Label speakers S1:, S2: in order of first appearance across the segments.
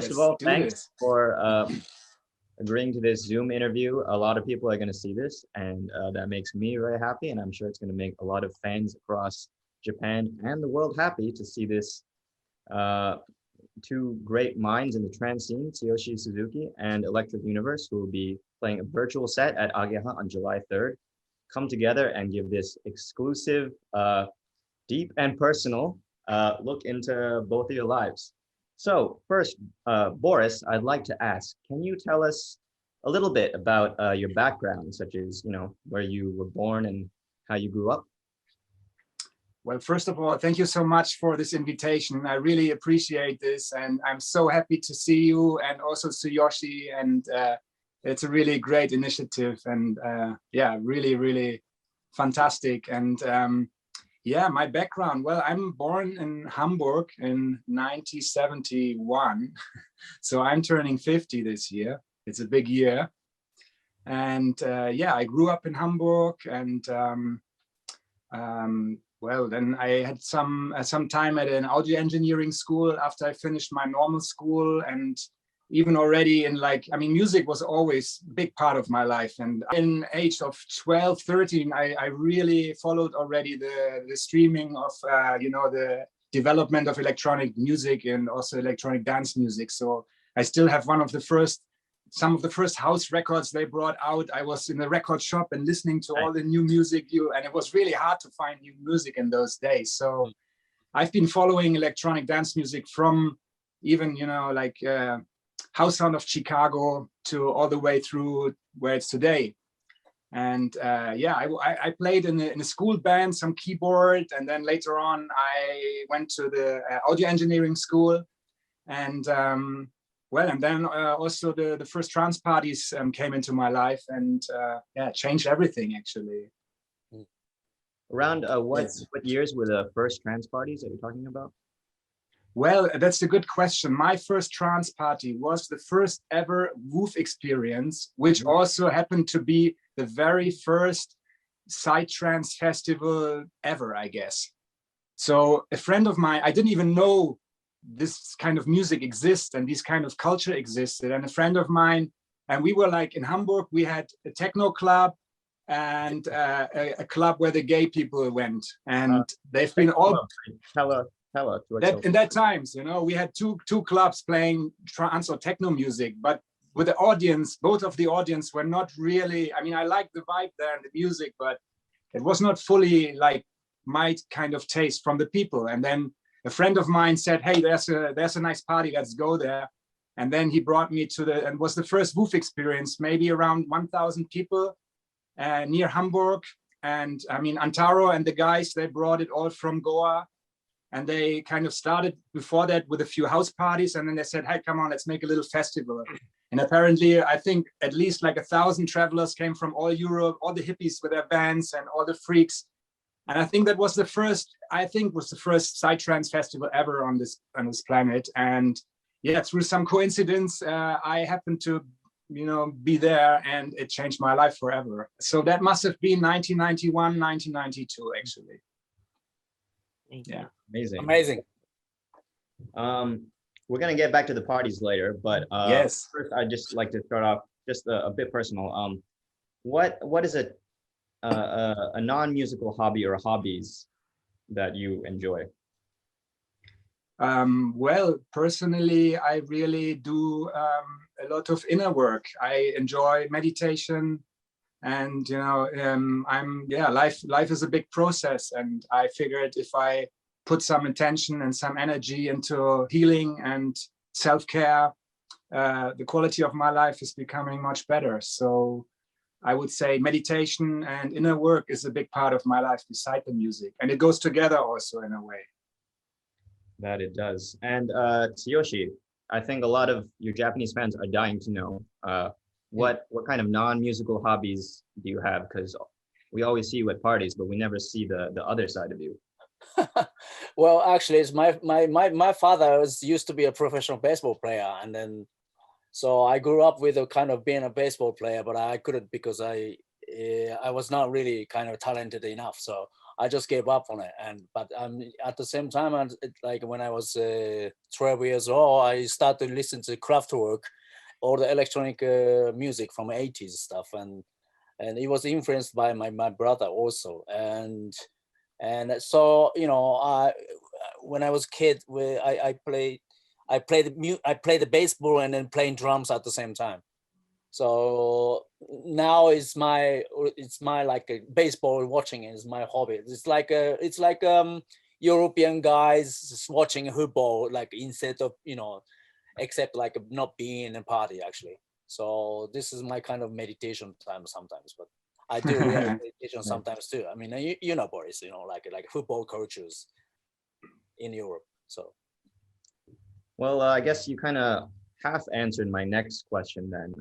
S1: First of all, thanks for agreeing to this Zoom interview. A lot of people are going to see this, and that makes me very happy, and I'm sure it's going to make a lot of fans across Japan and the world happy to see this two great minds in the trance scene, Tsuyoshi Suzuki and Electric Universe, who will be playing a virtual set at ageHa on July 3rd, come together and give this exclusive, deep and personal look into both of your lives. So first, Boris, I'd like to ask, can you tell us a little bit about your background, such as, where you were born and how you grew up?
S2: Well, first of all, thank you so much for this invitation. I really appreciate this, and I'm so happy to see you and also Tsuyoshi, and it's a really great initiative, and yeah, really, really fantastic. And yeah, my background, well, I'm born in Hamburg in 1971, so I'm turning 50 this year. It's a big year. And yeah, I grew up in Hamburg, and well, then I had some time at an audio engineering school after I finished my normal school, and even already in music was always a big part of my life. And in age of 12, 13, I really followed already the streaming of, the development of electronic music and also electronic dance music. So I still have some of the first house records they brought out. I was in the record shop and listening to all the new music, and it was really hard to find new music in those days. So I've been following electronic dance music from even, House Sound of Chicago to all the way through where it's today. And yeah, I played in a school band, some keyboard, and then later on I went to the audio engineering school, and well, and then also the first trance parties came into my life, and yeah, changed everything actually.
S1: Around what years were the first trance parties that you're talking about?
S2: Well, that's a good question. My first trance party was the first ever WOOF experience, which also happened to be the very first psytrance festival ever, I guess. So a friend of mine, I didn't even know this kind of music exists and this kind of culture existed. And a friend of mine, and we were like in Hamburg, we had a techno club and a club where the gay people went. And they've been all... in that times, we had two clubs playing trance or techno music, but with the audience, both of the audience were not really, I liked the vibe there and the music, but it was not fully like my kind of taste from the people. And then a friend of mine said, hey, there's a nice party, let's go there. And then he brought me and was the first WOOF experience, maybe around 1,000 people near Hamburg. And Antaro and the guys, they brought it all from Goa. And they kind of started before that with a few house parties. And then they said, hey, come on, let's make a little festival. And apparently, I think at least like 1,000 travelers came from all Europe, all the hippies with their bands and all the freaks. And I think that was the first psytrance festival ever on this planet. And yeah, through some coincidence, I happened to, be there, and it changed my life forever. So that must have been 1991, 1992, actually. Yeah.
S1: Amazing. We're gonna get back to the parties later, but
S2: yes.
S1: First I'd just like to start off just a bit personal. What is a non-musical hobby or hobbies that you enjoy?
S2: Well, personally, I really do a lot of inner work. I enjoy meditation. And life is a big process, and I figured if I put some attention and some energy into healing and self-care, the quality of my life is becoming much better. So I would say meditation and inner work is a big part of my life beside the music, and it goes together also in a way.
S1: That it does. And Tsuyoshi, I think a lot of your Japanese fans are dying to know what kind of non-musical hobbies do you have? Because we always see you at parties, but we never see the other side of you.
S3: Well, actually, it's my father used to be a professional baseball player, and then so I grew up with a kind of being a baseball player, but I couldn't because I was not really kind of talented enough. So I just gave up on it. But at the same time, like when I was 12 years old, I started to listen to Kraftwerk, all the electronic music from 80s stuff, and it was influenced by my brother also. And so when I was a kid, I played the baseball and then playing drums at the same time. So now it's my like baseball watching is my hobby. It's like European guys watching football, like instead of except like not being in a party actually. So this is my kind of meditation time sometimes, but I do real meditation sometimes too. I mean, Boris, like football coaches in Europe. So.
S1: Well, I guess you kind of half answered my next question then.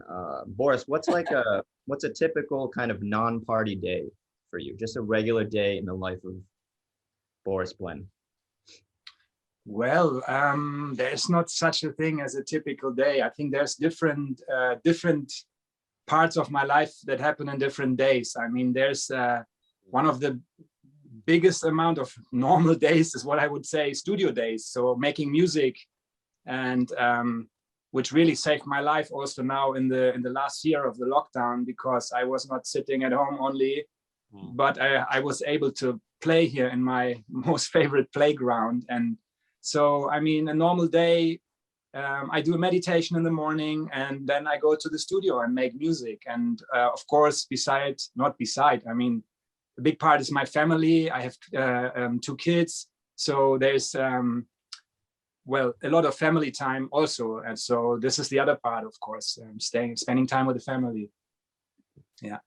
S1: Boris, what's a typical kind of non-party day for you? Just a regular day in the life of Boris Blen.
S2: Well, there's not such a thing as a typical day. I think there's different parts of my life that happen in different days. I mean, there's one of the biggest amount of normal days is what I would say studio days. So making music, and which really saved my life also now in the last year of the lockdown, because I was not sitting at home only, but I was able to play here in my most favorite playground. And so, I mean, a normal day, I do a meditation in the morning, and then I go to the studio and make music. And of course, I mean, a big part is my family. I have 2 kids. So there's, well, a lot of family time also. And so this is the other part, of course, spending time with the family. Yeah.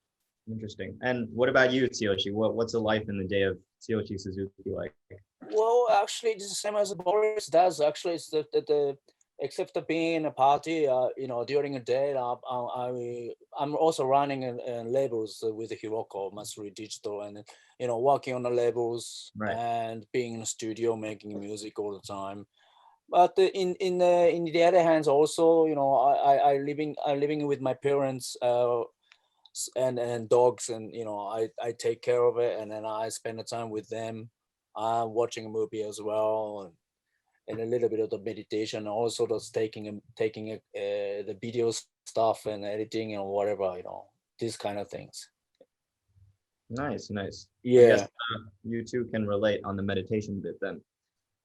S1: Interesting. And what about you, Tsuyoshi? What's the life in the day of Tsuyoshi Suzuki like?
S3: Well, actually, it's the same as Boris does. Actually, it's the except for being in a party, during a day, I'm also running labels with Hiroko, Matsuri Digital, and working on the labels, right, and being in the studio making music all the time. But in the other hands, also, I living with my parents and dogs, and I take care of it, and then I spend the time with them. I'm watching a movie as well, and a little bit of the meditation, also just taking the video stuff and editing and whatever, these kind of things.
S1: Nice.
S3: Yeah.
S1: I guess you two can relate on the meditation bit then.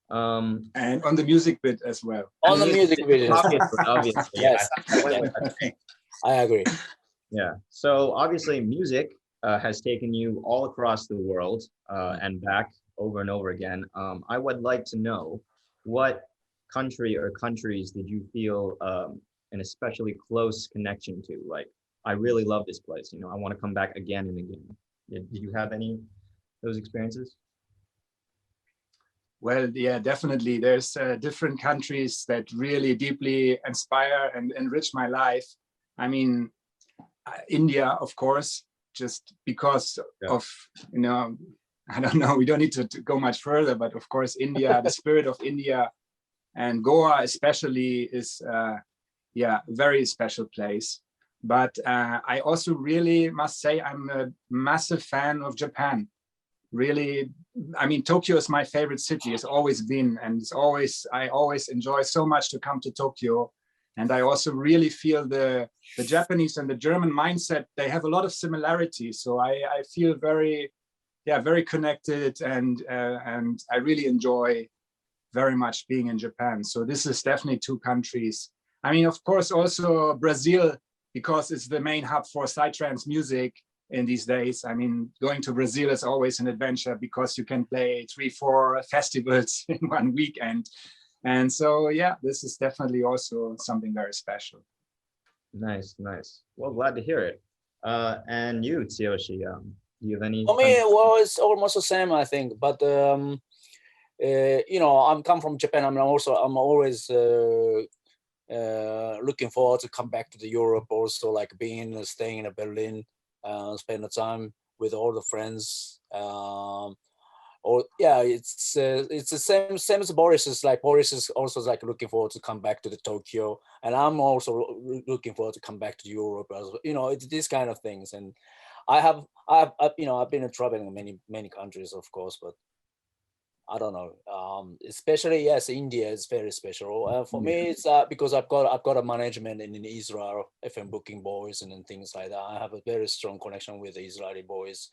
S2: And on the music bit as well.
S3: On the music bit,
S1: obviously.
S3: Yes. I agree.
S1: Yeah. So obviously, music has taken you all across the world and back over and over again. I would like to know, what country or countries did you feel an especially close connection to? Like, I really love this place. I want to come back again and again. Did you have any of those experiences?
S2: Well, yeah, definitely. There's different countries that really deeply inspire and enrich my life. I mean, India, of course, just because of, I don't know, we don't need to go much further, but of course, India, the spirit of India, and Goa especially is, a very special place. But I also really must say I'm a massive fan of Japan. Really, I mean, Tokyo is my favorite city. It's always been, and I always enjoy so much to come to Tokyo. And I also really feel the Japanese and the German mindset, they have a lot of similarities. So I feel very connected, and I really enjoy very much being in Japan. So this is definitely 2 countries. I mean, of course, also Brazil, because it's the main hub for psytrance music in these days. I mean, going to Brazil is always an adventure, because you can play 3-4 festivals in one weekend. And so, yeah, this is definitely also something very special.
S1: Nice. Well, glad to hear it. And you, Tsuyoshi, do you have any?
S3: For me, well, it's almost the same, I think. But I'm come from Japan. I'm always looking forward to come back to the Europe. Also, like staying in Berlin, spend the time with all the friends. It's the same as Boris is. Like Boris is also like looking forward to come back to the Tokyo, and I'm also looking forward to come back to Europe as well. It's these kind of things. And I've been traveling many countries, of course, but I don't know. Especially yes, India is very special. For me, it's because I've got a management in Israel, FM booking boys and things like that. I have a very strong connection with the Israeli boys.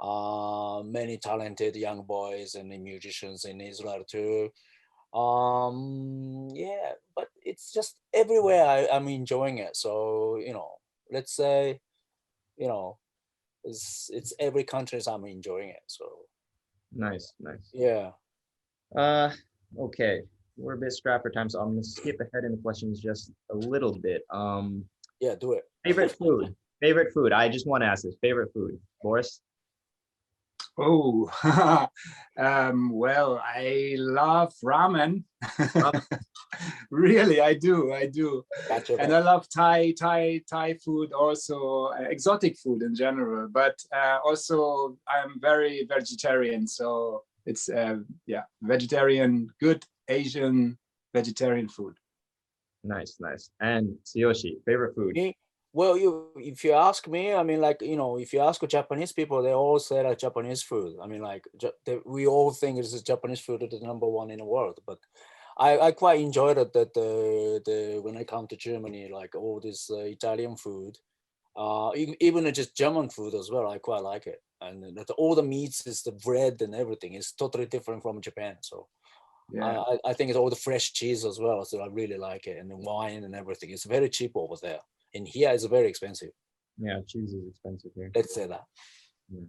S3: Many talented young boys and musicians in Israel too. Yeah, but it's just everywhere I'm enjoying it. So let's say, it's every country I'm enjoying it. So
S1: Nice.
S3: yeah.
S1: Okay. We're a bit strapped for time, so I'm gonna skip ahead in the questions just a little bit.
S3: Yeah, do it.
S1: Favorite food. Favorite food. I just want to ask this. Favorite food. Boris?
S2: Oh, well, I love ramen. Really, I do.
S3: Gotcha.
S2: And I love Thai food, also exotic food in general. But also, I'm very vegetarian, so it's vegetarian, good Asian vegetarian food.
S1: Nice. And Tsuyoshi, favorite food.
S3: Me? Well, if you ask me, I mean, if you ask Japanese people, they all say like Japanese food. I mean, we all think it's Japanese food is the number one in the world. But I quite enjoyed it that the when I come to Germany, like all this Italian food, even just German food as well. I quite like it, and that all the meats is the bread and everything is totally different from Japan. So. Yeah. I think it's all the fresh cheese as well, so I really like it, and the wine and everything. It's very cheap over there. In here, it's very expensive.
S1: Yeah, cheese is expensive here.
S3: Let's say that.
S1: Yeah.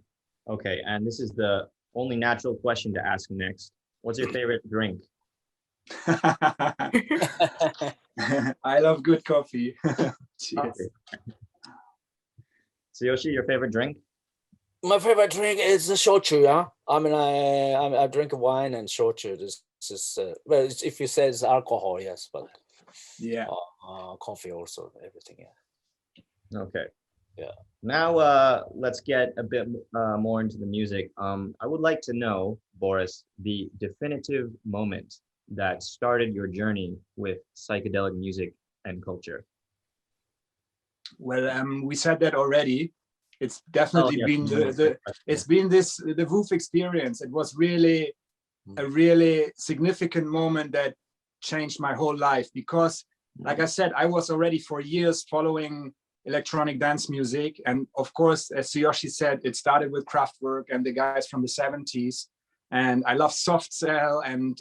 S1: Okay, and this is the only natural question to ask next. What's your favorite drink?
S2: I love good coffee. Cheers.
S1: Tsuyoshi, your favorite drink?
S3: My favorite drink is the shochu. Yeah, I mean, I drink wine and shochu. Well, if you say it's alcohol, yes, but
S2: yeah,
S3: coffee also, everything. Yeah.
S1: Okay.
S3: Yeah.
S1: Now let's get a bit more into the music. I would like to know, Boris, the definitive moment that started your journey with psychedelic music and culture.
S2: Well, we said that already. It's definitely been the WOOF experience. It was really a really significant moment that changed my whole life, because like I said, I was already for years following electronic dance music, and of course, as Tsuyoshi said, it started with Kraftwerk and the guys from the 70s, and I love Soft Cell and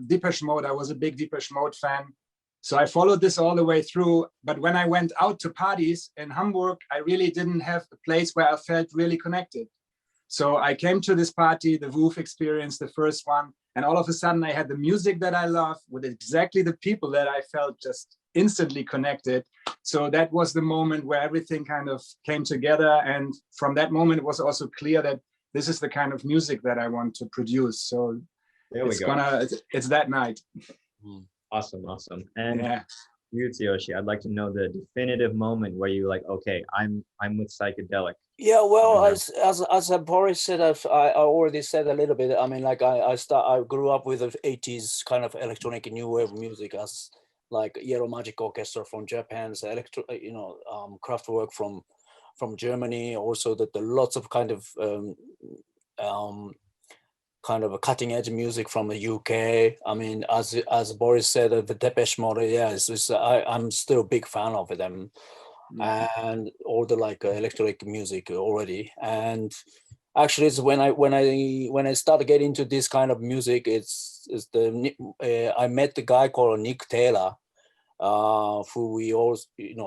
S2: Depeche Mode. I was a big Depeche Mode fan, so I followed this all the way through. But when I went out to parties in Hamburg, I really didn't have a place where I felt really connected. So I came to this party, the WOOF experience, the first one, and all of a sudden I had the music that I love with exactly the people that I felt just instantly connected. So that was the moment where everything kind of came together. And from that moment, it was also clear that this is the kind of music that I want to produce. So it's that night.
S1: Awesome. And you, Tsuyoshi, I'd like to know the definitive moment where you're like, okay, I'm with psychedelic.
S3: Yeah, well, as Boris said, I already said a little bit. I mean, like I grew up with the 80s kind of electronic new wave music, as like Yellow Magic Orchestra from Japan, Kraftwerk from Germany. Also, that the lots of kind of a cutting edge music from the UK. I mean, as Boris said, the Depeche Mode. Yeah, I'm still a big fan of them. And all the electronic music already. And actually, it's when I started getting into this kind of music, I met the guy called Nick Taylor, who we all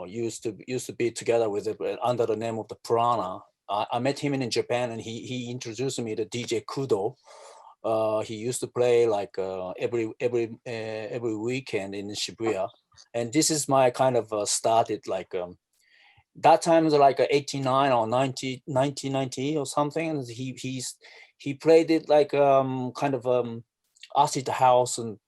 S3: used to be together with under the name of the Prana. I met him in Japan, and he introduced me to DJ Kudo. He used to play every weekend in Shibuya, and this is my kind of started that time was 89 or 1990 or something, and he played it acid house and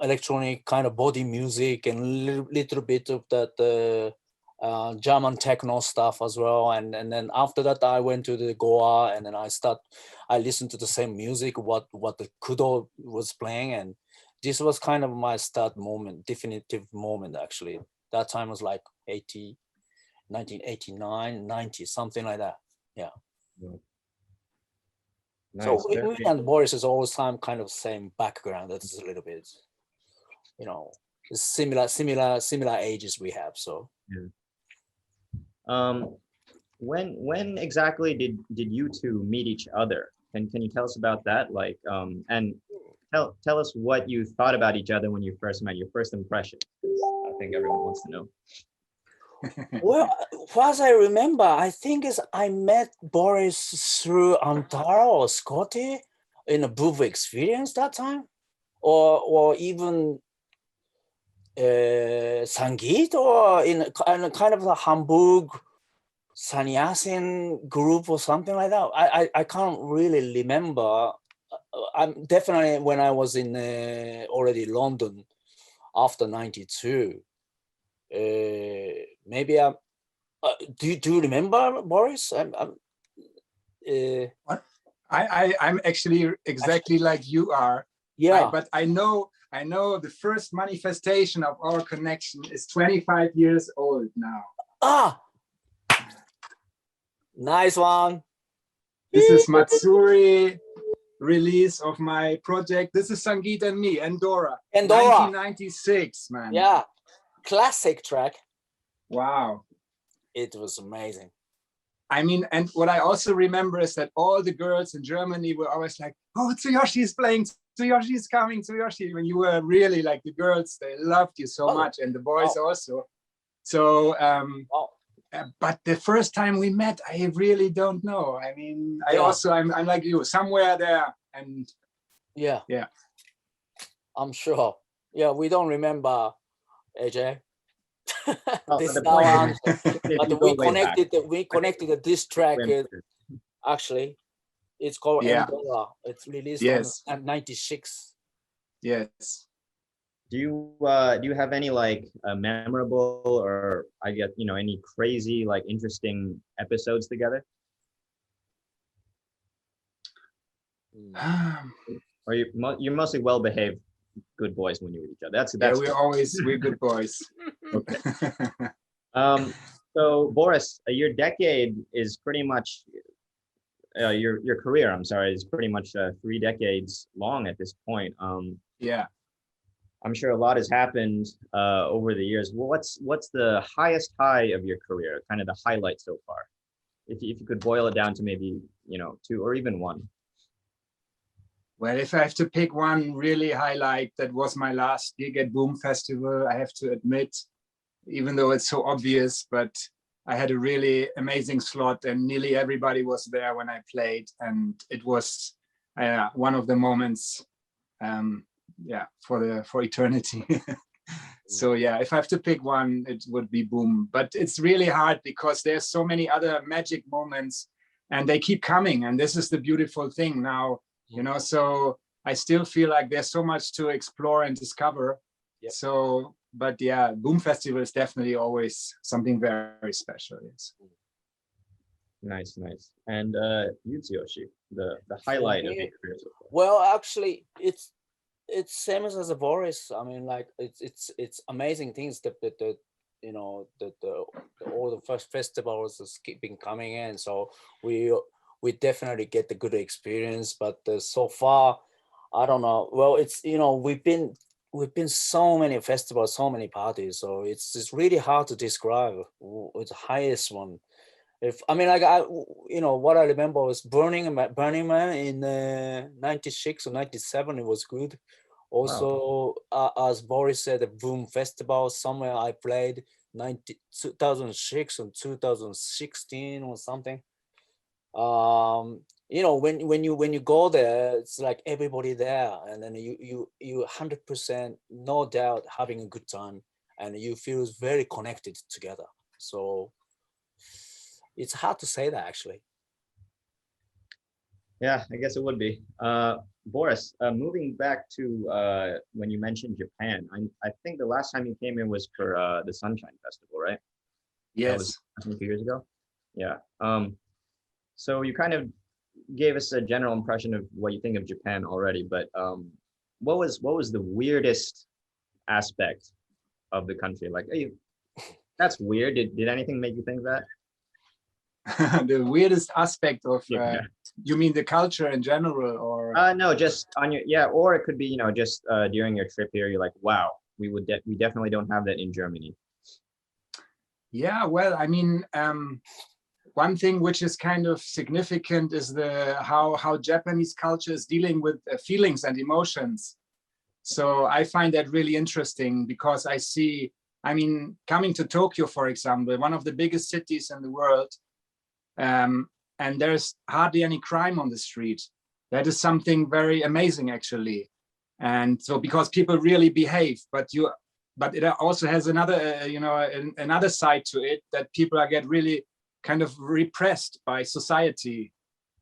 S3: electronic kind of body music and little bit of that German techno stuff as well. And then after that, I went to the Goa, and then I listened to the same music what the Kudo was playing, and this was kind of my definitive moment actually. That time was 80, 1989, 90, something like that. Yeah.
S1: Nice.
S3: So we and Boris is all time kind of same background. That's a little bit, you know, similar ages we have. So.
S1: Yeah. When exactly did you two meet each other? Can you tell us about that? Like, and tell us what you thought about each other when you first met, your first impression. I think everyone wants to know.
S3: Well, as I remember, I think I met Boris through Antara or Scotty in a booth experience that time, or even Sangeet, or in kind of a Hamburg Sannyasin group or something like that. I can't really remember. I'm definitely when I was in already London after 92. Maybe do you remember, Boris?
S2: What? I'm actually exactly like you are.
S3: Yeah.
S2: But I know the first manifestation of our connection is 25 years old now.
S3: Ah, nice one.
S2: This is Matsuri release of my project. This is Sangeet and me, Endora. 1996, man.
S3: Yeah. Classic track.
S2: Wow.
S3: It was amazing.
S2: I mean, and what I also remember is that all the girls in Germany were always like, oh, Tsuyoshi is playing, Tsuyoshi is coming, Tsuyoshi. When you were really like the girls, they loved you so much, and the boys also. So, but the first time we met, I really don't know. I mean, I'm like you, somewhere there. And
S3: yeah. I'm sure. Yeah, we don't remember, AJ. This now, but we connected this track. Actually, it's called Endora. It's released on 96.
S2: Yes.
S1: Do you have any like memorable, or I guess any crazy like interesting episodes together? Or you're mostly well behaved good boys when you're with each other. That's
S2: we're good boys.
S1: Okay. So Boris, your decade is pretty much your career, I'm sorry, is pretty much 3 decades long at this point.
S2: Yeah.
S1: I'm sure a lot has happened over the years. Well, what's the highest high of your career, kind of the highlight so far? If you could boil it down to maybe 2 or even 1.
S2: Well, if I have to pick one really highlight, that was my last gig at Boom Festival, I have to admit, even though it's so obvious, but I had a really amazing slot and nearly everybody was there when I played. And it was one of the moments, for eternity. So yeah, if I have to pick one, it would be Boom. But it's really hard because there's so many other magic moments and they keep coming. And this is the beautiful thing now. So I still feel like there's so much to explore and discover. Yep. So, but yeah, Boom Festival is definitely always something very, very special. Yes.
S1: Nice. And you, Tsuyoshi, the highlight of your career so far.
S3: Well, actually, it's same as a Boris. I mean, like it's amazing things that all the first festivals is keeping coming in. So we definitely get the good experience, but so far, I don't know. Well, it's we've been so many festivals, so many parties, so it's really hard to describe what's the highest one. What I remember was Burning Man in 96 or 97. It was good. Also, as Boris said, the Boom Festival somewhere I played 2006 and 2016 or something. When you go there, it's like everybody there, and then you 100% no doubt having a good time, and you feel very connected together. So it's hard to say that actually.
S1: Yeah, I guess it would be. Boris, moving back to when you mentioned Japan, I think the last time you came here was for the Sunshine Festival, right?
S2: Yes.
S1: That was, I think, 2 years ago. Yeah. So you kind of gave us a general impression of what you think of Japan already, but what was the weirdest aspect of the country? Like, That's weird. Did anything make you think that?
S2: The weirdest aspect of
S1: Yeah.
S2: you mean the culture in general, or
S1: No, just on your, yeah, or it could be, just during your trip here, you're like, wow, we definitely don't have that in Germany.
S2: yeah, well, I mean, one thing which is kind of significant is the how Japanese culture is dealing with feelings and emotions. So I find that really interesting because I see, I mean, coming to Tokyo, for example, one of the biggest cities in the world, and there's hardly any crime on the street. That is something very amazing, actually. And so because people really behave, but it also has another, another side to it, that people get really kind of repressed by society.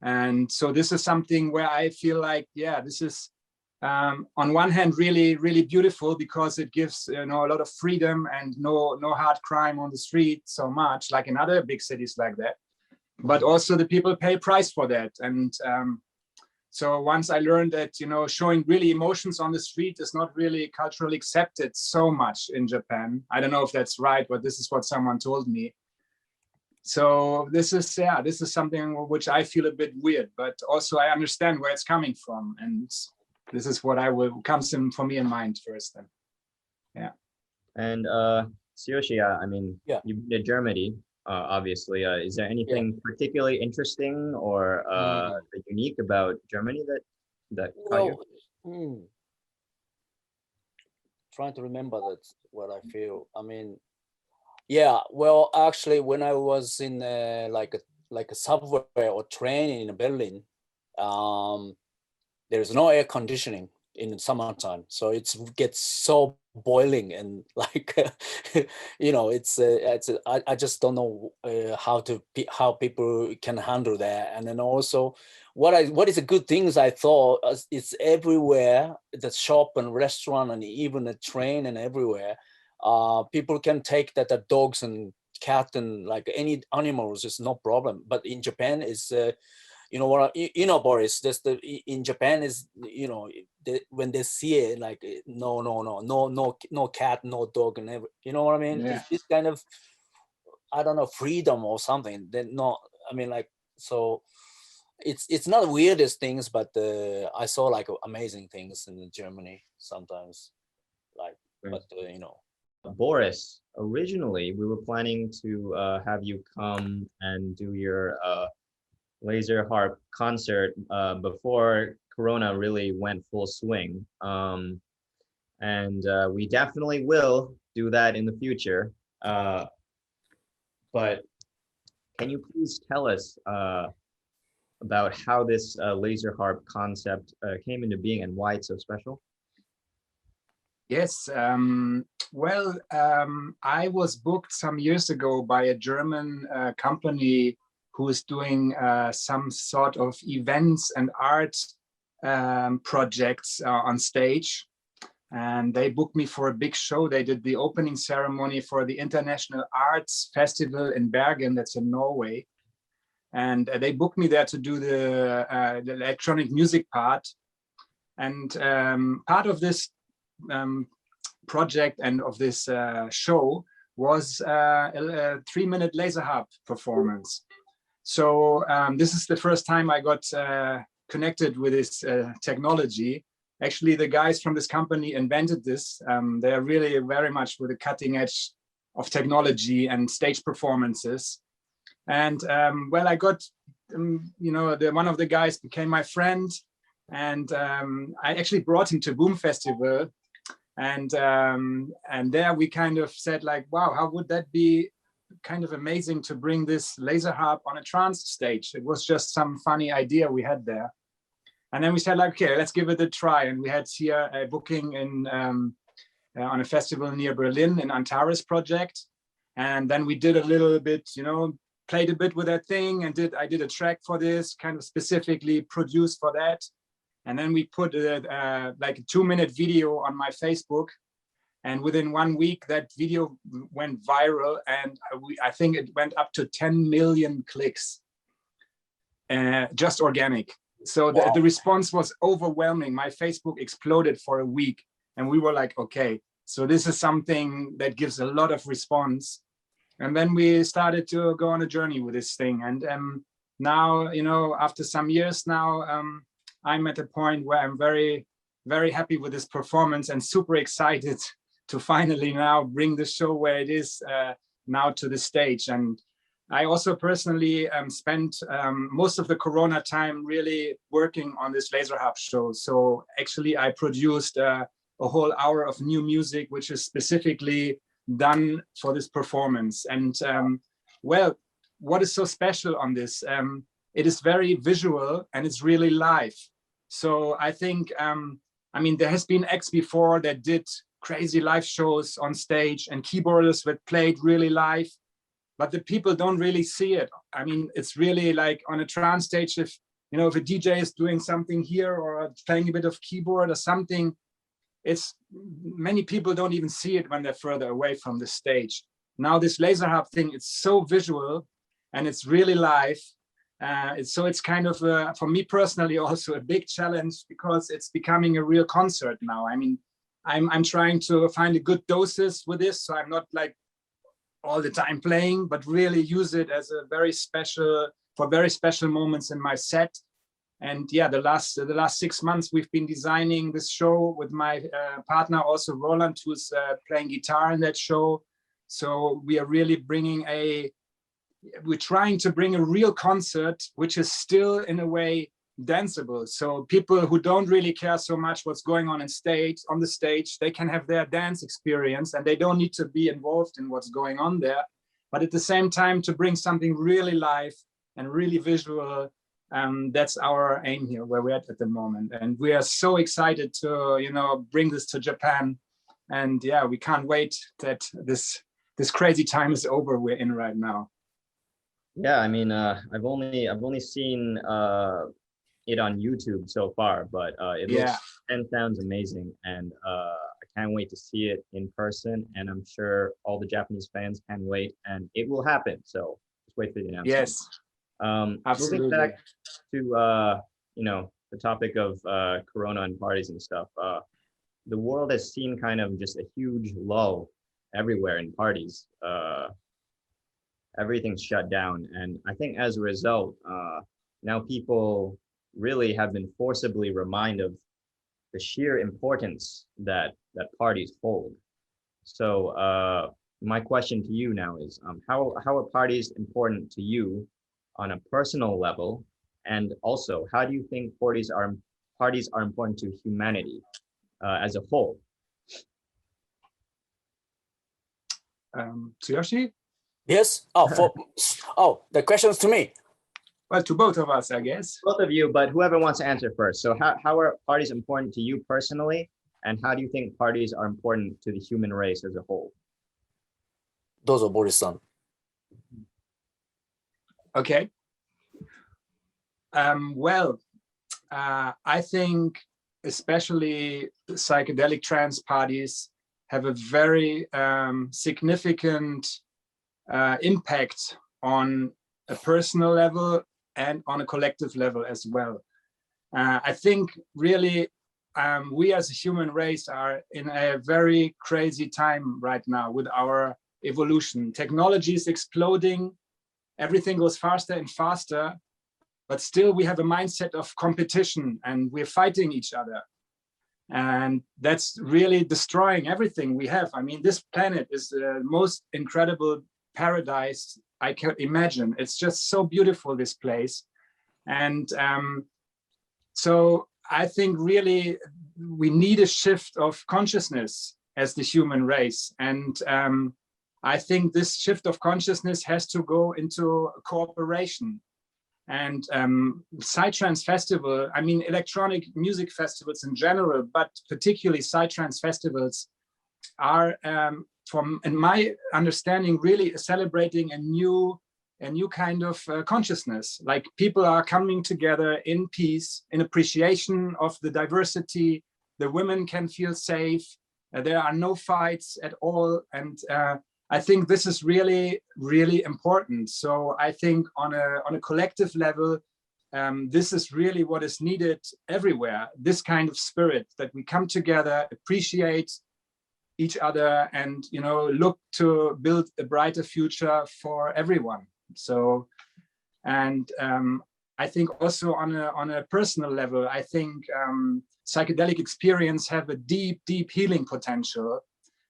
S2: And so this is something where I feel like, yeah, this is on one hand really, really beautiful because it gives a lot of freedom and no hard crime on the street so much, like in other big cities like that. But also the people pay a price for that. And so once I learned that, showing really emotions on the street is not really culturally accepted so much in Japan. I don't know if that's right, but this is what someone told me. So this is something which I feel a bit weird, but also I understand where it's coming from. And this is what comes in for me in mind first then. Yeah.
S1: And Tsuyoshi, I mean,
S3: Yeah.
S1: you've been to Germany. Obviously, is there anything particularly interesting or unique about Germany that caught you?
S3: Trying to remember that's what I feel. I mean, yeah. Well, actually, when I was in like a subway or train in Berlin, there's no air conditioning in the summertime, so it gets so boiling and like I just don't know how people can handle that. And then also what is a good thing is I thought it's everywhere, the shop and restaurant and even the train and everywhere, people can take that the dogs and cat and like any animals is no problem. But in Japan is Boris, in Japan is, when they see it, like, no cat, no dog, and you know what I mean?
S2: Yeah.
S3: It's this kind of, I don't know, freedom or something. Then no, I mean, like, so it's not the weirdest things, but I saw like amazing things in Germany sometimes, like, but
S1: Boris, originally we were planning to have you come and do your laser harp concert before Corona really went full swing. And we definitely will do that in the future. But can you please tell us about how this laser harp concept came into being and why it's so special?
S2: Yes, well, I was booked some years ago by a German company who is doing some sort of events and art projects on stage. And they booked me for a big show. They did the opening ceremony for the International Arts Festival in Bergen, that's in Norway. And they booked me there to do the electronic music part. And part of this project and of this show was a 3-minute laser harp performance. So this is the first time I got connected with this technology. Actually, the guys from this company invented this. They are really very much with the cutting edge of technology and stage performances. And well, I got, one of the guys became my friend, and I actually brought him to Boom Festival. And there we kind of said like, wow, how would that be kind of amazing to bring this laser harp on a trance stage? It was just some funny idea we had there. And then we said like, okay, let's give it a try. And we had here a booking in on a festival near Berlin in Antares project. And then we did a little bit, played a bit with that thing, and I did a track for this, kind of specifically produced for that. And then we put like a 2-minute video on my Facebook. And within 1 week, that video went viral, and I think it went up to 10 million clicks, just organic. So the response was overwhelming. My Facebook exploded for a week, and we were like, okay, so this is something that gives a lot of response. And then we started to go on a journey with this thing. And now, you know, after some years now, I'm at a point where I'm very, very happy with this performance and super excited to finally now bring the show where it is now to the stage. And I also personally spent most of the Corona time really working on this ageHa show. So actually I produced a whole hour of new music, which is specifically done for this performance. And well, what is so special on this? It is very visual and it's really live. So I think, I mean, there has been acts before that did crazy live shows on stage and keyboardists that played really live, but the people don't really see it. I mean, it's really like on a trance stage, if, you know, if a DJ is doing something here or playing a bit of keyboard or something, it's many people don't even see it when they're further away from the stage. Now this ageHa thing, it's so visual and it's really live. So it's kind of, for me personally, also a big challenge because it's becoming a real concert now. I mean, I'm trying to find a good doses with this, so I'm not like all the time playing, but really use it as a very special, for very special moments in my set. And yeah, the last 6 months we've been designing this show with my partner, also Roland, who's playing guitar in that show. So we are really we're trying to bring a real concert, which is still in a way danceable. So people who don't really care so much what's going on the stage, they can have their dance experience and they don't need to be involved in what's going on there. But at the same time, to bring something really live and really visual, that's our aim here, where we're at the moment. And we are so excited to, you know, bring this to Japan. And yeah, we can't wait that this crazy time is over we're in right now.
S1: Yeah, I mean, I've only seen it on YouTube so far, but it looks and sounds amazing, and I can't wait to see it in person. And I'm sure all the Japanese fans can wait, and it will happen. So just wait for the announcement.
S2: Yes, absolutely.
S1: Moving back to you know, the topic of Corona and parties and stuff. The world has seen kind of just a huge lull everywhere in parties. Everything's shut down, and I think as a result, now people really have been forcibly reminded of the sheer importance that parties hold. So my question to you now is, how are parties important to you on a personal level, and also how do you think parties are important to humanity as a whole?
S2: Tsuyoshi?
S3: Yes. The question's to me.
S2: Well, to both of us, I guess.
S1: Both of you, but whoever wants to answer first. So how are parties important to you personally, and how do you think parties are important to the human race as a whole?
S3: どうぞ、ボリスさん。
S2: Okay. Well, I think especially psychedelic trance parties have a very significant impact on a personal level and on a collective level as well. I think really we as a human race are in a very crazy time right now with our evolution. Technology is exploding, everything goes faster and faster, but still we have a mindset of competition and we're fighting each other. And that's really destroying everything we have. I mean, this planet is the most incredible paradise I can imagine. It's just so beautiful, this place. And so I think really we need a shift of consciousness as the human race. And I think this shift of consciousness has to go into cooperation. And Psytrance Festival, I mean, electronic music festivals in general, but particularly Psytrance festivals are, in my understanding, really celebrating a new kind of consciousness. Like people are coming together in peace, in appreciation of the diversity. The women can feel safe. There are no fights at all. And I think this is really, really important. So I think on a collective level, this is really what is needed everywhere. This kind of spirit that we come together, appreciate each other and, you know, look to build a brighter future for everyone. So, and I think also on a personal level, I think psychedelic experience have a deep healing potential.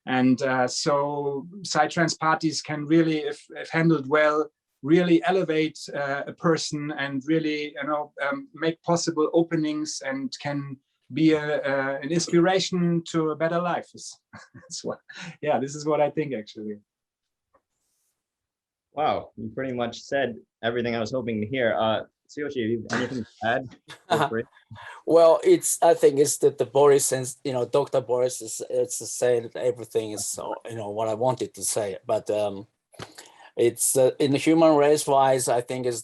S2: And so psytrance parties can really, if handled well, really elevate a person and really, you know, make possible openings and can be an inspiration to a better life. That's what, yeah, this is what I think actually.
S1: Wow, you pretty much said everything I was hoping to hear. Tsuyoshi, anything to add?
S3: Well, I think it's that the Boris and, you know, Dr. Boris is saying everything is, you know, what I wanted to say, but it's in the human race wise, I think is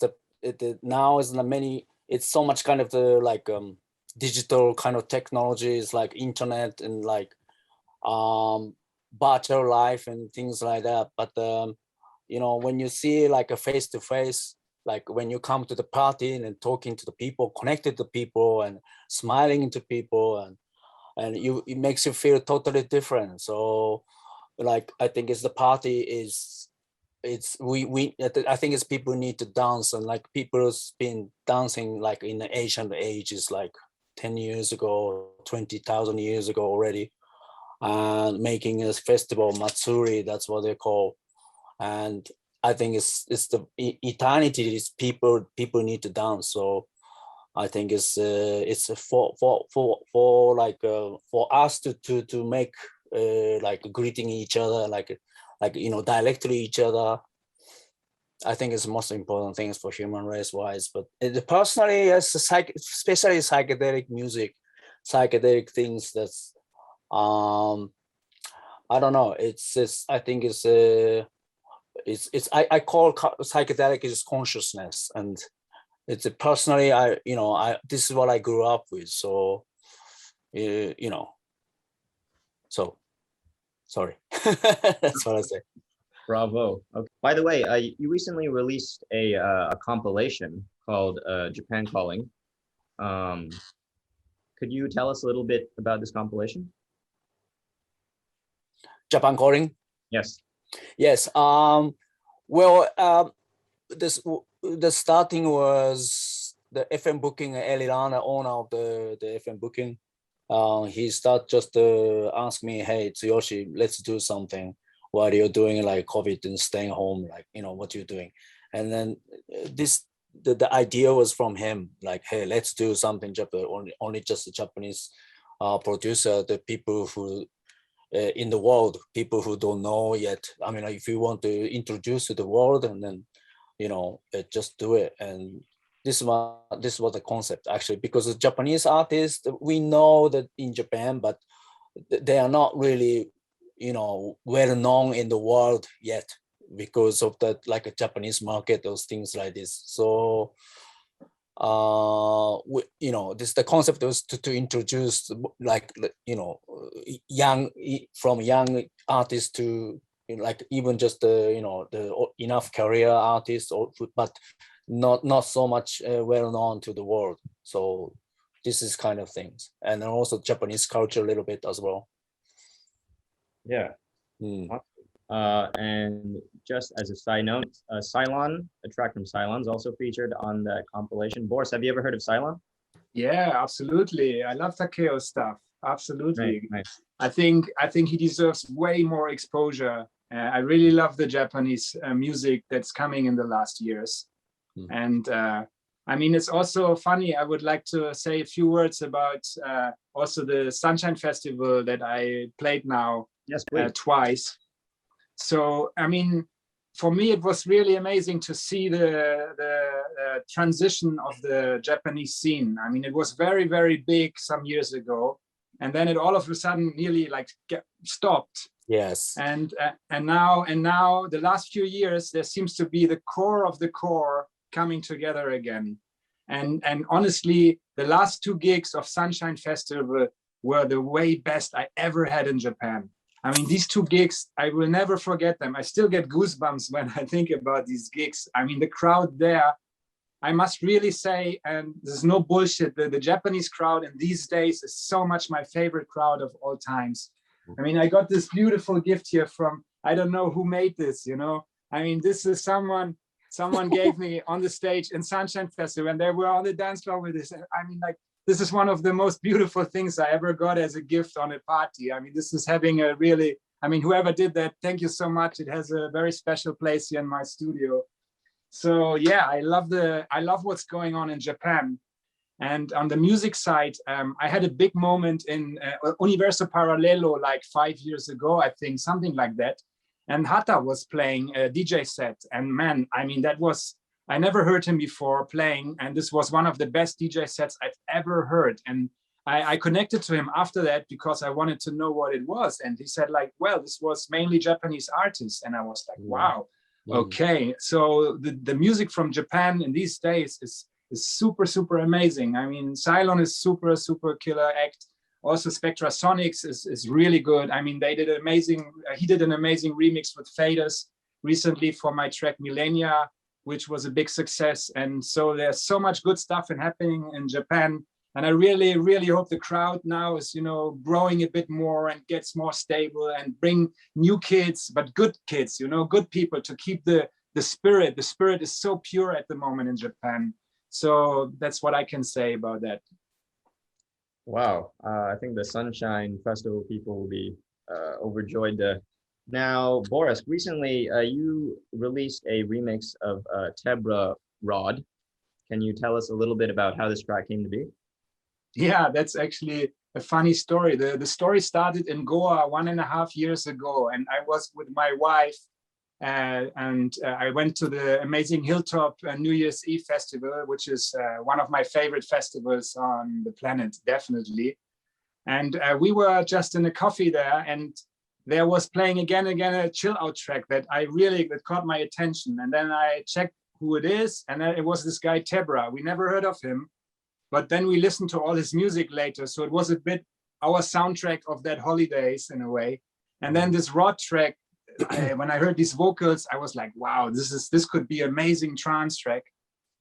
S3: now is the many, it's so much kind of the like digital kind of technologies like internet and like virtual life and things like that. But you know, when you see like a face to face, like when you come to the party and talking to the people, connected to people and smiling to people, and it makes you feel totally different. So like I think it's the party is I think it's people need to dance, and like people's been dancing like in the ancient ages, like 10 years ago, 20,000 years ago already, and making a festival, Matsuri, that's what they call. And I think it's the eternity is people need to dance. So I think it's for like for us to make like greeting each other like you know, directly each other. I think it's the most important things for human race wise. But personally, as especially psychedelic music, psychedelic things, that's I don't know. I think I call psychedelic is consciousness, and it's personally this is what I grew up with. So you know, so sorry. That's what I say.
S1: Bravo. Okay. By the way, you recently released a compilation called Japan Calling. Could you tell us a little bit about this compilation?
S3: Japan Calling?
S1: Yes.
S3: Yes. Well, the starting was the FM booking. Elirana, owner of the FM booking. He started just to ask me, hey, Tsuyoshi, let's do something while you're doing like COVID and staying home, like, you know, what you're doing. And then the idea was from him, like, hey, let's do something only just a Japanese producer, the people who in the world, people who don't know yet. I mean, if you want to introduce to the world, and then, you know, just do it. And this was the concept actually, because the Japanese artists, we know that in Japan, but they are not really, you know, well known in the world yet because of that, like a Japanese market, those things like this. So you know, the concept was to introduce like, you know, young artists to, like, even just you know, the enough career artists, but not so much well known to the world. So this is kind of things, and then also Japanese culture a little bit as well.
S1: Yeah. And just as a side note, Cylon, a track from Cylon, is also featured on that compilation. Boris, have you ever heard of Cylon?
S2: Yeah, absolutely. I love Takeo's stuff. Absolutely.
S1: Nice.
S2: I think he deserves way more exposure. I really love the Japanese music that's coming in the last years. And I mean, it's also funny. I would like to say a few words about also the Sunshine Festival that I played now.
S1: Yes, please.
S2: Twice. So, I mean, for me, it was really amazing to see the transition of the Japanese scene. I mean, it was very, very big some years ago, and then it all of a sudden nearly like stopped.
S3: Yes.
S2: And now the last few years, there seems to be the core of the core coming together again. And honestly, the last two gigs of Sunshine Festival were the way best I ever had in Japan. I mean, these two gigs, I will never forget them. I still get goosebumps when I think about these gigs. I mean, the crowd there, I must really say, and there's no bullshit, the Japanese crowd in these days is so much my favorite crowd of all times. I mean, I got this beautiful gift here from, I don't know who made this, you know. I mean, this is someone gave me on the stage in Sunshine Festival, and they were on the dance floor with this. I mean, like, this is one of the most beautiful things I ever got as a gift on a party. I mean, this is having a really, I mean, whoever did that, thank you so much. It has a very special place here in my studio. So yeah, I love what's going on in Japan. And on the music side, I had a big moment in Universo Parallelo like 5 years ago, I think, something like that. And Hata was playing a DJ set. And man, I mean, I never heard him before playing. And this was one of the best DJ sets I've ever heard. And I connected to him after that because I wanted to know what it was. And he said like, well, this was mainly Japanese artists. And I was like, wow, okay. So the music from Japan in these days is super, super amazing. I mean, Cylon is super, super killer act. Also Spectrasonics is really good. I mean, he did an amazing remix with Faders recently for my track Millennia, which was a big success. And so there's so much good stuff happening in Japan. And I really, really hope the crowd now is, you know, growing a bit more and gets more stable and bring new kids, but good kids, you know, good people to keep the spirit. The spirit is so pure at the moment in Japan. So that's what I can say about that.
S1: Wow, I think the Sunshine Festival people will be overjoyed. Now, Boris, recently you released a remix of Tebra Rod. Can you tell us a little bit about how this track came to be?
S2: Yeah, that's actually a funny story. The story started in Goa 1.5 years ago, and I was with my wife, and I went to the amazing Hilltop New Year's Eve festival, which is one of my favorite festivals on the planet, definitely. And we were just in a coffee there, and there was playing again a chill out track that caught my attention. And then I checked who it is, and then it was this guy Tebra. We never heard of him, but then we listened to all his music later. So it was a bit our soundtrack of that holidays in a way. And then this Rod track, when I heard these vocals, I was like, wow, this could be amazing trance track,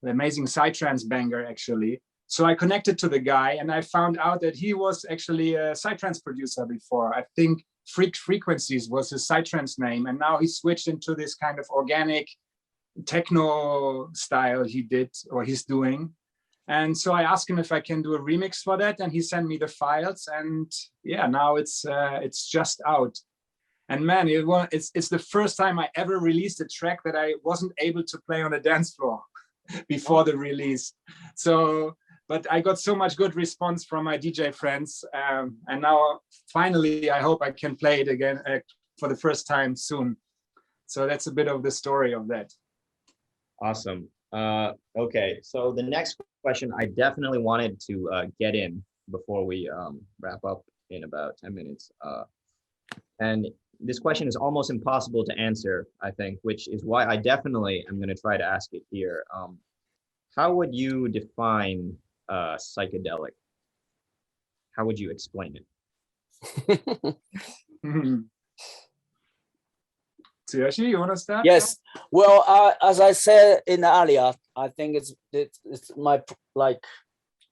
S2: an amazing psytrance banger actually. So I connected to the guy, and I found out that he was actually a psytrance producer before. I think Frequencies was his psytrance name, and now he switched into this kind of organic techno style he's doing. And so I asked him if I can do a remix for that, and he sent me the files, and yeah, now it's just out. And man, it's the first time I ever released a track that I wasn't able to play on a dance floor before the release. So, but I got so much good response from my DJ friends, and now finally I hope I can play it again for the first time soon. So that's a bit of the story of that.
S1: Awesome. Okay, so the next question I definitely wanted to get in before we wrap up in about 10 minutes. And this question is almost impossible to answer, I think, which is why I definitely am going to try to ask it here. How would you define psychedelic? How would you explain it?
S2: Tsuyoshi, you want to start?
S3: Yes. Well, as I said in earlier, I think it's my, like,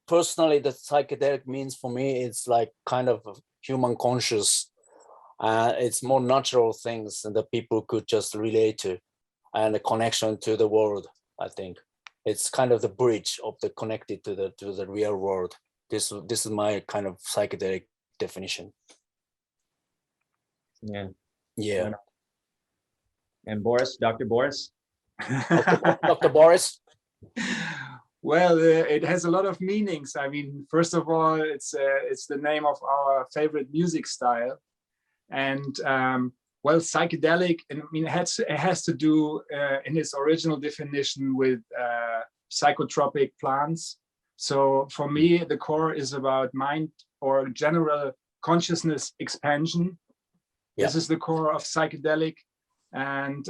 S3: personally, the psychedelic means for me, it's like kind of human conscious. It's more natural things that people could just relate to, and the connection to the world. I think it's kind of the bridge of the connected to the real world. This is my kind of psychedelic definition.
S1: Yeah.
S3: Yeah.
S1: And Boris, Dr. Boris?
S3: Dr. Boris?
S2: Well, it has a lot of meanings. I mean, first of all, it's the name of our favorite music style. And well, psychedelic, I mean, it has to do in its original definition with psychotropic plants. So for me, the core is about mind or general consciousness expansion. Yeah. This is the core of psychedelic. And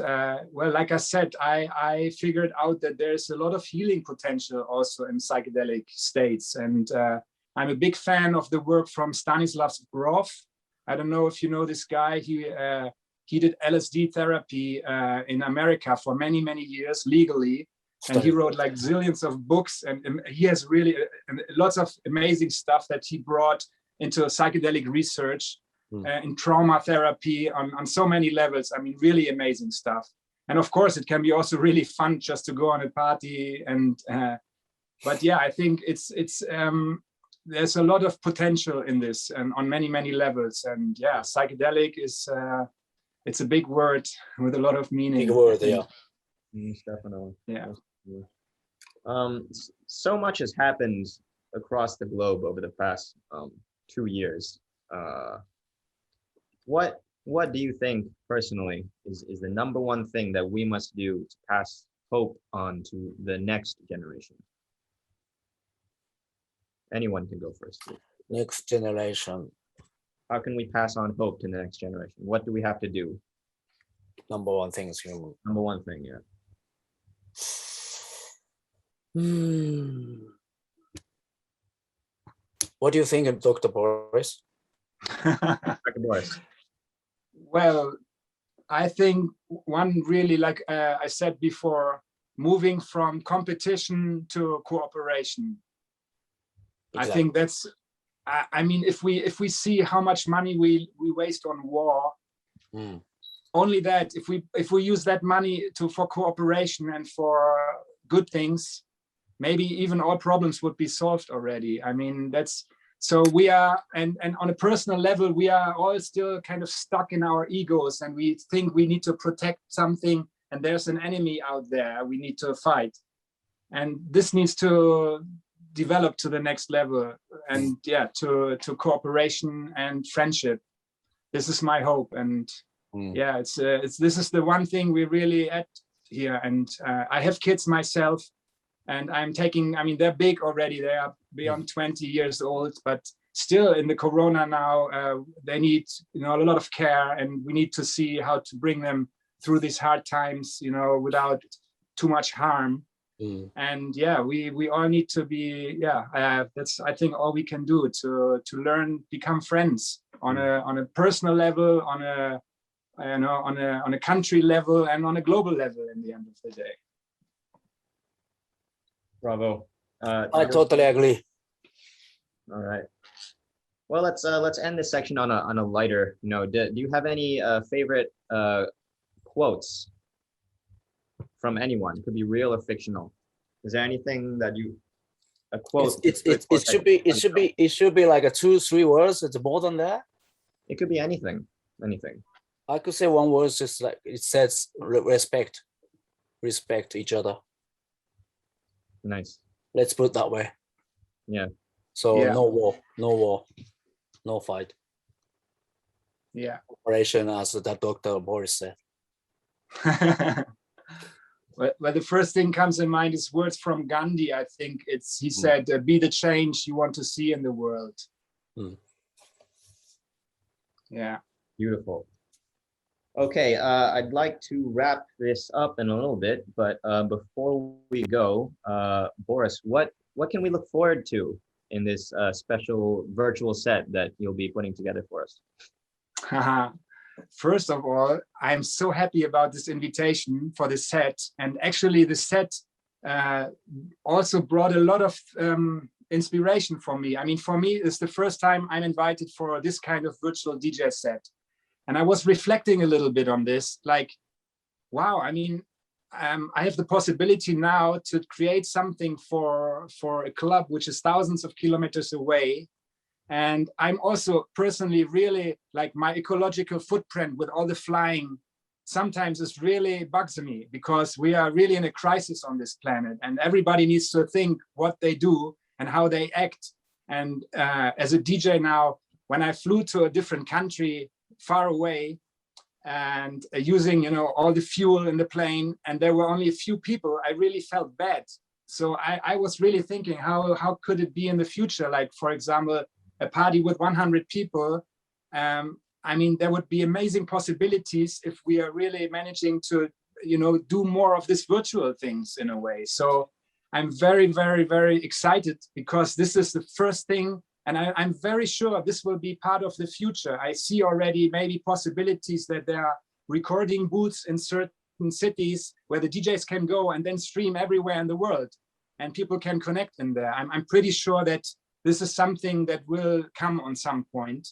S2: well, like I said, I figured out that there's a lot of healing potential also in psychedelic states. And I'm a big fan of the work from Stanisław Grof. I don't know if you know this guy. He did LSD therapy in America for many, many years legally. And he wrote like zillions of books. And he has really lots of amazing stuff that he brought into psychedelic research. in trauma therapy on so many levels. I mean, really amazing stuff. And of course, it can be also really fun just to go on a party. And but yeah, I think it's there's a lot of potential in this and on many levels. And yeah, psychedelic is it's a big word with a lot of meaning.
S3: Big word, yeah.
S1: Definitely.
S2: Yeah.
S1: So much has happened across the globe over the past 2 years. What do you think personally is the number one thing that we must do to pass hope on to the next generation? Anyone can go first.
S3: Next generation.
S1: How can we pass on hope to the next generation? What do we have to do?
S3: Number one thing is human.
S1: Number one thing, yeah.
S3: What do you think, Dr. Boris?
S1: Dr. Boris.
S2: Well, I think one really, like I said before, moving from competition to cooperation. Exactly. I think that's, I mean, if we see how much money we waste on war, only that, if we use that money for cooperation and for good things, maybe even all problems would be solved already. I mean, that's, so we are, and on a personal level, we are all still kind of stuck in our egos, and we think we need to protect something, and there's an enemy out there we need to fight. And this needs to develop to the next level, and yeah, to cooperation and friendship. This is my hope. And yeah, it's this is the one thing we really at here. And I have kids myself, and I'm taking, I mean, they're big already. They are beyond 20 years old, but still in the Corona now, they need, you know, a lot of care, and we need to see how to bring them through these hard times, you know, without too much harm. And yeah, we all need to be, that's, I think, all we can do to learn, become friends on a personal level, on a, you know, on a country level, and on a global level in the end of the day.
S1: Bravo.
S3: I totally agree.
S1: All right. Well, let's end this section on a lighter note. Do you have any favorite quotes from anyone? It could be real or fictional. Is there anything that a quote?
S3: It should be like a 2-3 words. It's more than that.
S1: It could be anything.
S3: I could say one word, just like it says respect each other.
S1: Nice.
S3: Let's put it that way.
S1: Yeah.
S3: So yeah. No war, no fight.
S2: Yeah.
S3: Operation, as that Dr. Boris said.
S2: Well, the first thing comes in mind is words from Gandhi. I think he said, "Be the change you want to see in the world." Yeah.
S1: Beautiful. Okay, I'd like to wrap this up in a little bit, but before we go, Boris, what can we look forward to in this special virtual set that you'll be putting together for us?
S2: First of all, I'm so happy about this invitation for the set. And actually the set also brought a lot of inspiration for me. I mean, for me, it's the first time I'm invited for this kind of virtual DJ set. And I was reflecting a little bit on this, like, wow, I mean, I have the possibility now to create something for a club which is thousands of kilometers away. And I'm also personally really, like, my ecological footprint with all the flying sometimes is really bugs me, because we are really in a crisis on this planet, and everybody needs to think what they do and how they act. And as a DJ now, when I flew to a different country far away and using, you know, all the fuel in the plane, and there were only a few people, I really felt bad. So I was really thinking, how could it be in the future? Like, for example, a party with 100 people. I mean, there would be amazing possibilities if we are really managing to, you know, do more of this virtual things in a way. So I'm very, very, very excited, because this is the first thing, and I'm very sure this will be part of the future. I see already maybe possibilities that there are recording booths in certain cities where the DJs can go and then stream everywhere in the world, and people can connect in there. I'm pretty sure that this is something that will come on some point.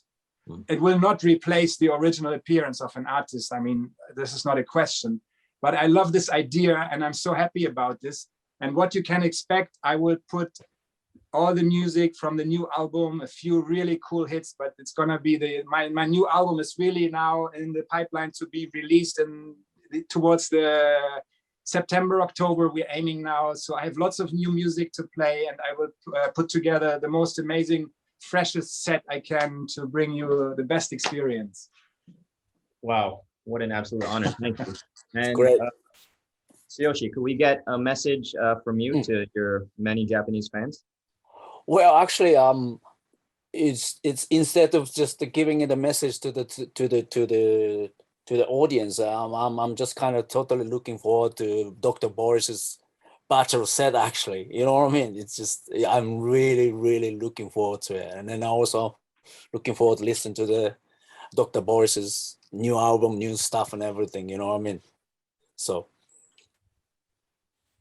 S2: it will not replace the original appearance of an artist. I mean, this is not a question, but I love this idea and I'm so happy about this. And what you can expect, I will put all the music from the new album, a few really cool hits, but it's gonna be my new album is really now in the pipeline to be released towards the September, October, we're aiming now. So I have lots of new music to play and I will put together the most amazing, freshest set I can to bring you the best experience.
S1: Wow, what an absolute honor. Thank you. And,
S3: Great.
S1: Tsuyoshi, could we get a message from you to your many Japanese fans?
S3: Well, actually, it's instead of just giving it a message to the audience, I'm just kind of totally looking forward to Dr. Boris's bachelor set. Actually, you know what I mean? It's just I'm really looking forward to it, and then also looking forward to listening to the Dr. Boris's new album, new stuff, and everything. You know what I mean? So.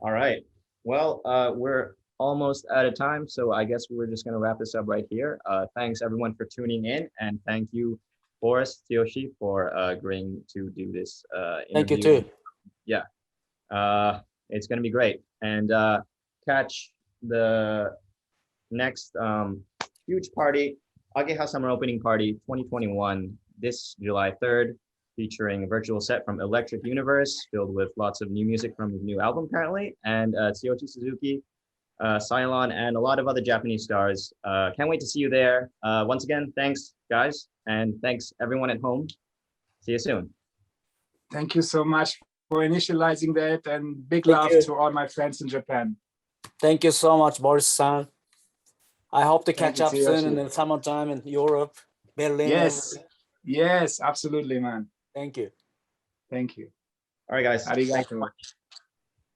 S1: All right. Well, we're almost out of time, so I guess we're just going to wrap this up right here. Thanks everyone for tuning in, and thank you, Boris, Tsuyoshi, for agreeing to do this interview.
S3: Thank you too.
S1: Yeah, it's going to be great. And catch the next huge party, ageHa Summer Opening Party 2021, this July 3rd, featuring a virtual set from Electric Universe, filled with lots of new music from his new album currently, and Tsuyoshi Suzuki, Cylon, and a lot of other Japanese stars. Can't wait to see you there. Once again, thanks, guys, and thanks everyone at home. See you soon.
S2: Thank you so much for initializing that, and big love to all my friends in Japan.
S3: Thank you so much, Boris-san. I hope to catch up
S2: Tsuyoshi.
S3: soon in the summertime in Europe, Berlin.
S2: Yes, yes, absolutely, man.
S3: Thank you.
S2: Thank you.
S1: All right, guys. Thanks so
S2: Arigato.
S1: much.